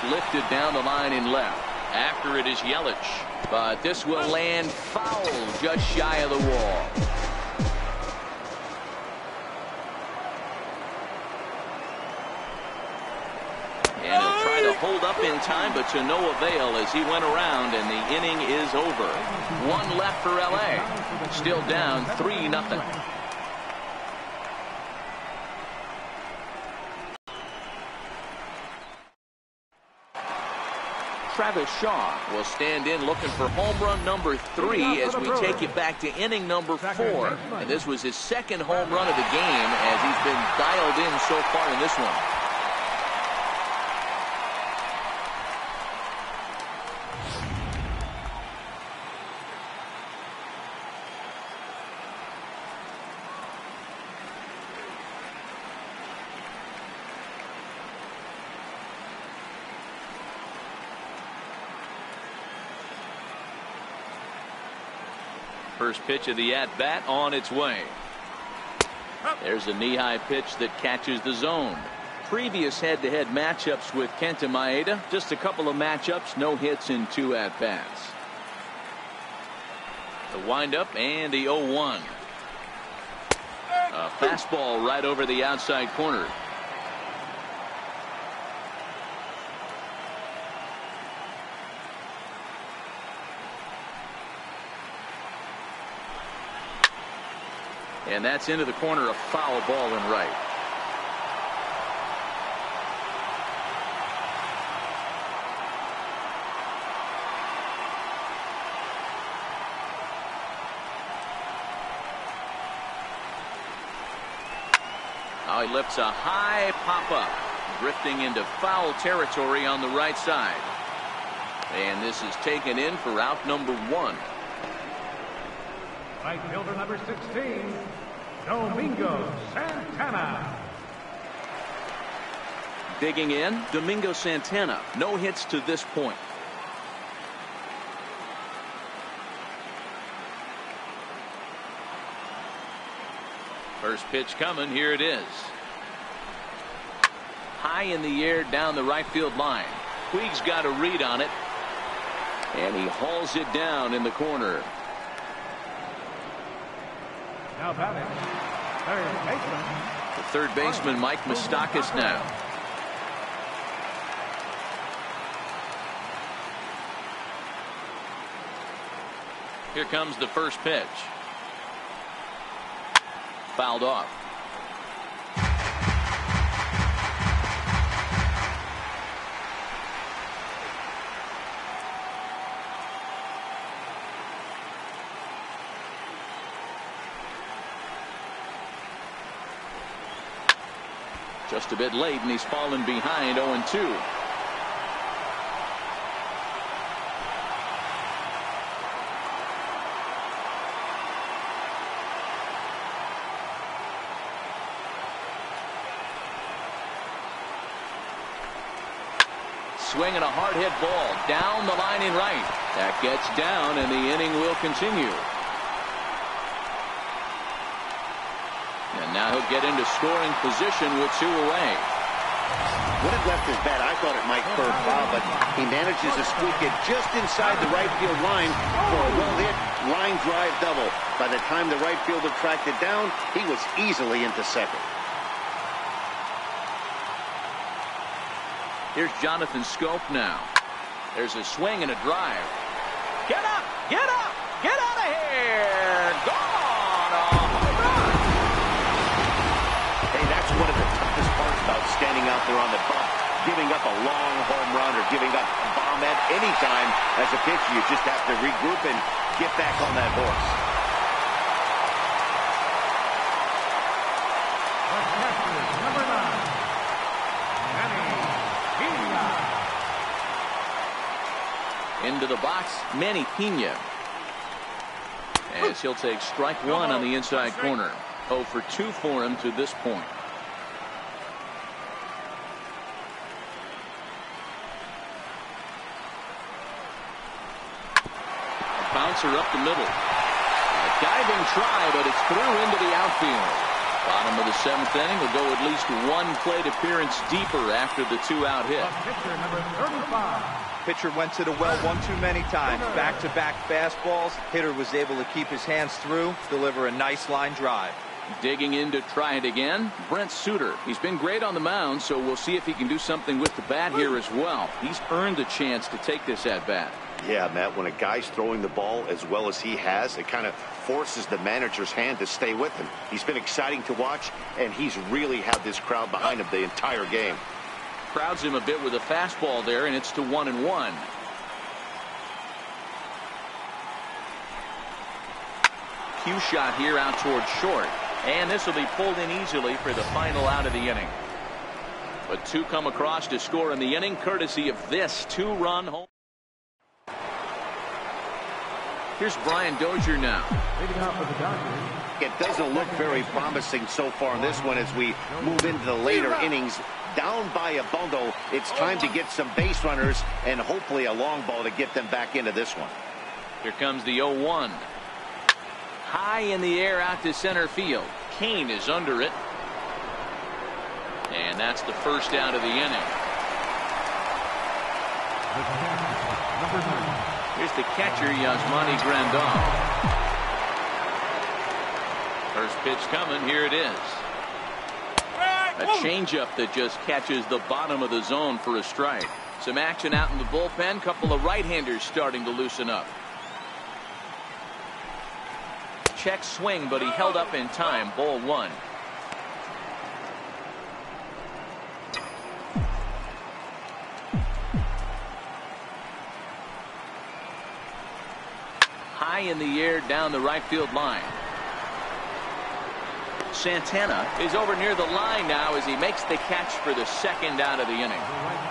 Lifted down the line in left. After it is Yelich. But this will land foul just shy of the wall. And he'll try to hold up in time, but to no avail as he went around, and the inning is over. 1 left for LA. Still down 3-0. Travis Shaw will stand in looking for home run number 3 as we take it back to inning number 4. And this was his 2nd home run of the game as he's been dialed in so far in this one. First pitch of the at-bat on its way. There's a knee-high pitch that catches the zone. Previous head-to-head matchups with Kenta Maeda, just a couple of matchups, no hits in 2 at-bats. The windup and the 0-1. A fastball right over the outside corner. And that's into the corner, a foul ball in right. Now he lifts a high pop-up, drifting into foul territory on the right side. And this is taken in for out number 1. Right fielder number 16, Domingo Santana. Digging in, Domingo Santana. No hits to this point. First pitch coming. Here it is. High in the air down the right field line. Puig's got a read on it. And he hauls it down in the corner. Now batting, third baseman. The third baseman, Mike Moustakas now. Here comes the first pitch. Fouled off. Just a bit late, and he's fallen behind 0-2. Swinging a hard hit ball down the line in right. That gets down, and the inning will continue. And now he'll get into scoring position with 2 away. When it left his bat, I thought it might curve foul, but he manages to squeak it just inside the right field line for a well-hit line drive double. By the time the right fielder tracked it down, he was easily into second. Here's Jonathan Scope now. There's a swing and a drive. Get up! Get up! Get out of here! Gone! A home run! Hey, that's one of the toughest parts about standing out there on the bump. Giving up a long home run or giving up a bomb at any time as a pitcher. You just have to regroup and get back on that horse. Number 9. Into the box, Manny Pena. As he'll take strike 1 on the inside corner. 0 for 2 for him to this point. A bouncer up the middle. A diving try, but it's through into the outfield. Bottom of the 7th inning will go at least 1 plate appearance deeper after the 2-out hit. Pitcher number 35. Pitcher went to the well one too many times. Back-to-back fastballs. Hitter was able to keep his hands through, deliver a nice line drive. Digging in to try it again, Brent Suter. He's been great on the mound, so we'll see if he can do something with the bat here as well. He's earned the chance to take this at bat. Yeah, Matt, when a guy's throwing the ball as well as he has, it kind of forces the manager's hand to stay with him. He's been exciting to watch, and he's really had this crowd behind him the entire game. Crowds him a bit with a fastball there, and it's to 1-1. Cue shot here out towards short, and this will be pulled in easily for the final out of the inning. But 2 come across to score in the inning, courtesy of this 2-run home. Here's Brian Dozier now. Leading off for the Dodgers. It doesn't look very promising so far in this one as we move into the later innings. Down by a bundle, it's time to get some base runners and hopefully a long ball to get them back into this one. Here comes the 0-1. High in the air out to center field. Kane is under it. And that's the first out of the inning. Here's the catcher, Yasmani Grandal. First pitch coming. Here it is. A changeup that just catches the bottom of the zone for a strike. Some action out in the bullpen. Couple of right-handers starting to loosen up. Check swing, but he held up in time. Ball one. High in the air down the right field line. Santana is over near the line now as he makes the catch for the second out of the inning.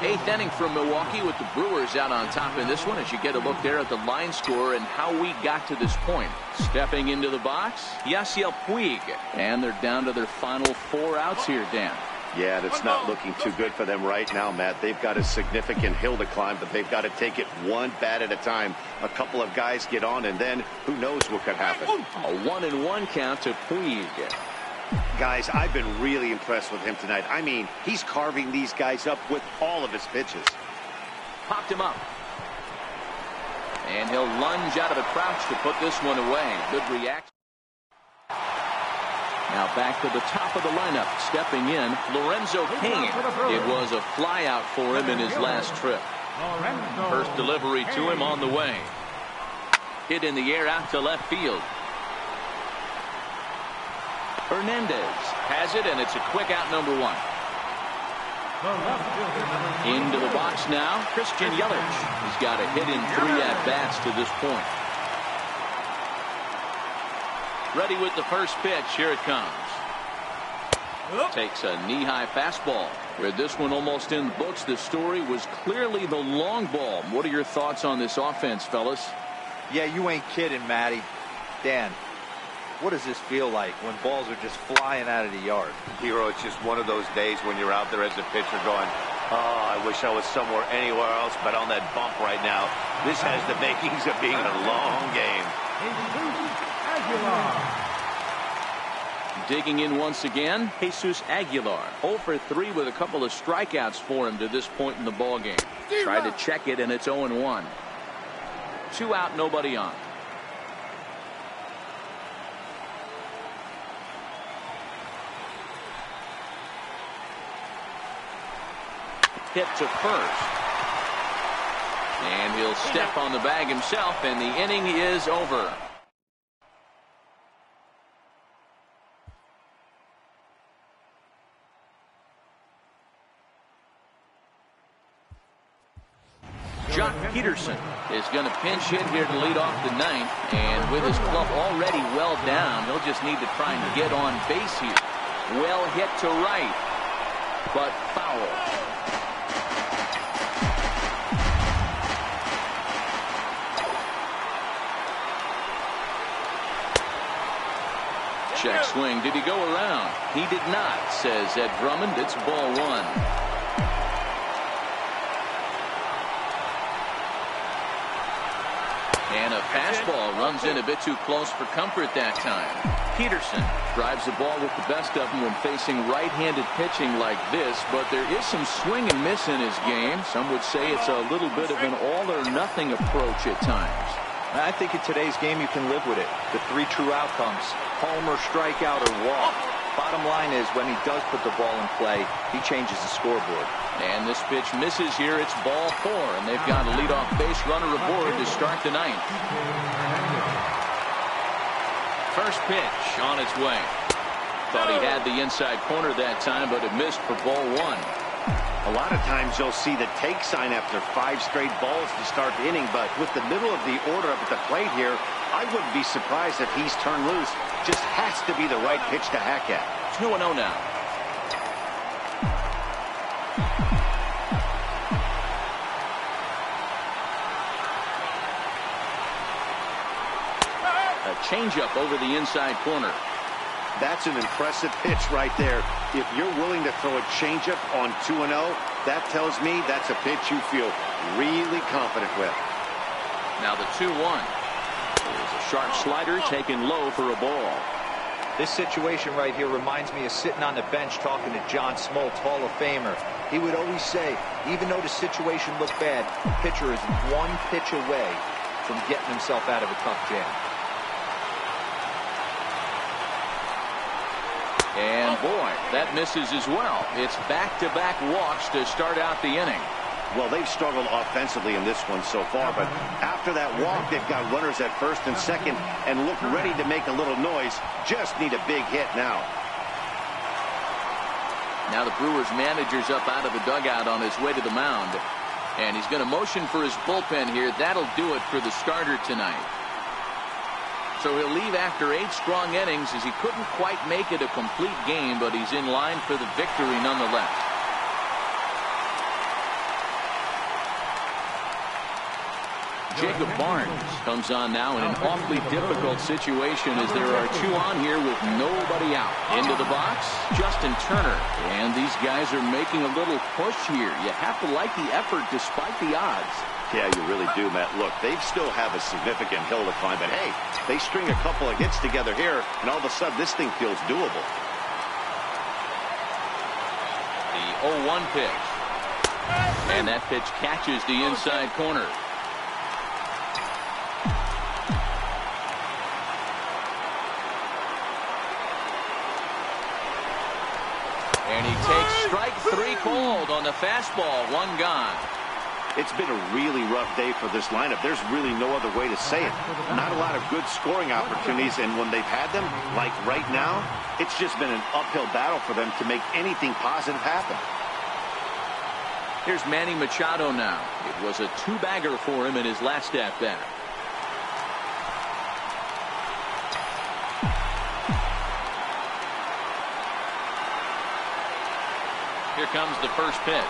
Eighth inning from Milwaukee with the Brewers out on top in this one as you get a look there at the line score and how we got to this point. Stepping into the box, Yasiel Puig. And they're down to their final 4 outs here, Dan. Yeah, that's not looking too good for them right now, Matt. They've got a significant hill to climb, but they've got to take it one bat at a time. A couple of guys get on, and then who knows what could happen. A 1-1 count to Puig. Guys, I've been really impressed with him tonight. I mean, he's carving these guys up with all of his pitches. Popped him up. And he'll lunge out of the crouch to put this one away. Good reaction. Now back to the top of the lineup. Stepping in, Lorenzo Cain. It was a fly out for him in his last trip. First delivery to him on the way. Hit in the air out to left field. Hernandez has it, and it's a quick out, number 1. Into the box now, Christian Yelich. He's got a hit in 3 at-bats to this point. Ready with the first pitch. Here it comes. Takes a knee-high fastball. With this one almost in the books, the story was clearly the long ball. What are your thoughts on this offense, fellas? Yeah, you ain't kidding, Matty. Dan, what does this feel like when balls are just flying out of the yard? Hero, it's just one of those days when you're out there as a pitcher going, oh, I wish I was somewhere anywhere else but on that bump right now. This has the makings of being a long game. Digging in once again, Jesus Aguilar. 0 for 3 with a couple of strikeouts for him to this point in the ballgame. Tried to check it, and it's 0-1. 2 out, nobody on. Hit to first. And he'll step on the bag himself, and the inning is over. Jock Peterson is going to pinch hit here to lead off the 9th, and with his club already well down, he'll just need to try and get on base here. Well hit to right, but foul. Check swing. Did he go around? He did not, says Ed Drummond. It's ball 1. And a fastball runs in a bit too close for comfort that time. Peterson drives the ball with the best of them when facing right-handed pitching like this, but there is some swing and miss in his game. Some would say it's a little bit of an all-or-nothing approach at times. I think in today's game you can live with it. The 3 true outcomes: homer, strikeout, or walk. Bottom line is, when he does put the ball in play, he changes the scoreboard. And this pitch misses here. It's ball 4, and they've got a leadoff base runner aboard to start the 9th. First pitch on its way. Thought he had the inside corner that time, but it missed for ball 1. A lot of times you'll see the take sign after 5 straight balls to start the inning, but with the middle of the order up at the plate here, I wouldn't be surprised if he's turned loose. Just has to be the right pitch to hack at. 2-0 now. A changeup over the inside corner. That's an impressive pitch right there. If you're willing to throw a changeup on 2-0, that tells me that's a pitch you feel really confident with. Now the 2-1. There's a sharp slider taken low for a ball. This situation right here reminds me of sitting on the bench talking to John Smoltz, Hall of Famer. He would always say, even though the situation looked bad, the pitcher is one pitch away from getting himself out of a tough jam. And boy, that misses as well. It's back-to-back walks to start out the inning. Well, they've struggled offensively in this one so far, but after that walk, they've got runners at first and second and look ready to make a little noise. Just need a big hit now. Now the Brewers manager's up out of the dugout on his way to the mound. And he's going to motion for his bullpen here. That'll do it for the starter tonight. So he'll leave after 8 strong innings as he couldn't quite make it a complete game, but he's in line for the victory nonetheless. Jacob Barnes comes on now in an awfully difficult situation as there are 2 on here with nobody out. Into the box, Justin Turner. And these guys are making a little push here. You have to like the effort despite the odds. Yeah, you really do, Matt. Look, they still have a significant hill to climb, but hey, they string a couple of hits together here, and all of a sudden this thing feels doable. The 0-1 pitch. And that pitch catches the inside corner. And he takes strike 3 called on the fastball. 1 gone. It's been a really rough day for this lineup. There's really no other way to say it. Not a lot of good scoring opportunities, and when they've had them, like right now, it's just been an uphill battle for them to make anything positive happen. Here's Manny Machado now. It was a 2-bagger for him in his last at-bat. Here comes the first pitch.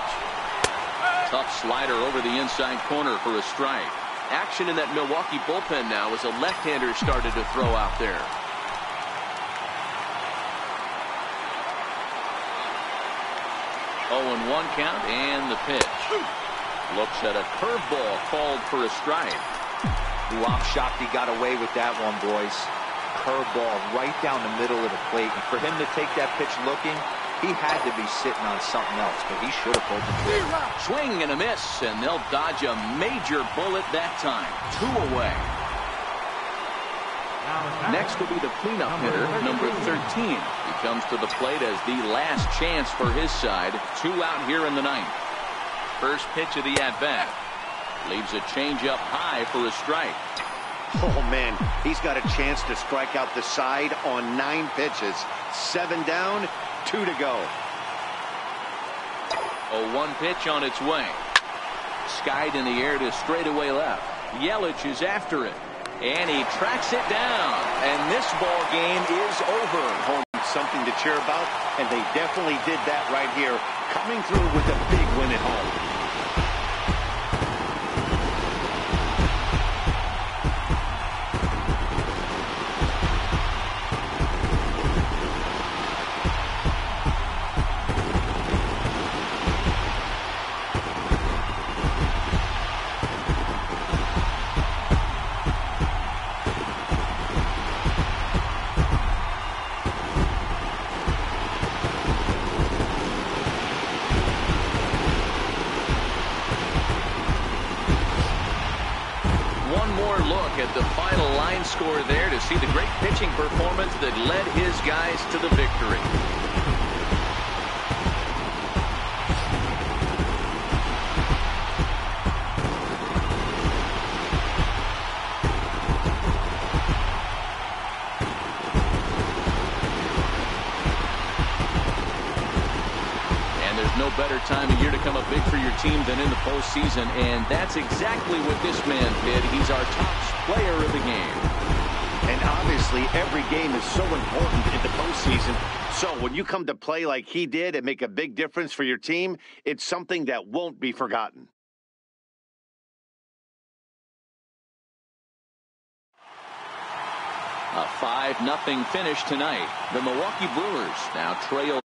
Tough slider over the inside corner for a strike. Action in that Milwaukee bullpen now as a left-hander started to throw out there. Oh, and 1 count and the pitch. Looks at a curveball called for a strike. Ooh, I'm shocked he got away with that one, boys. Curveball right down the middle of the plate. And for him to take that pitch looking, he had to be sitting on something else, but he should have pulled the trigger. Swing and a miss, and they'll dodge a major bullet that time. 2 away. Next will be the cleanup hitter, number 13. He comes to the plate as the last chance for his side. 2 out here in the 9th. First pitch of the at-bat. Leaves a changeup high for a strike. Oh, man, he's got a chance to strike out the side on 9 pitches. 7 down, 2 to go. 0-1 pitch on its way. Skied in the air to straightaway left. Yelich is after it. And he tracks it down. And this ball game is over. Home, something to cheer about, and they definitely did that right here, coming through with a big win at home. At the final line score there to see the great pitching performance that led his guys to the victory. No better time of year to come up big for your team than in the postseason, and that's exactly what this man did. He's our top player of the game. And obviously, every game is so important in the postseason. So when you come to play like he did and make a big difference for your team, it's something that won't be forgotten. A 5-0 finish tonight. The Milwaukee Brewers now trail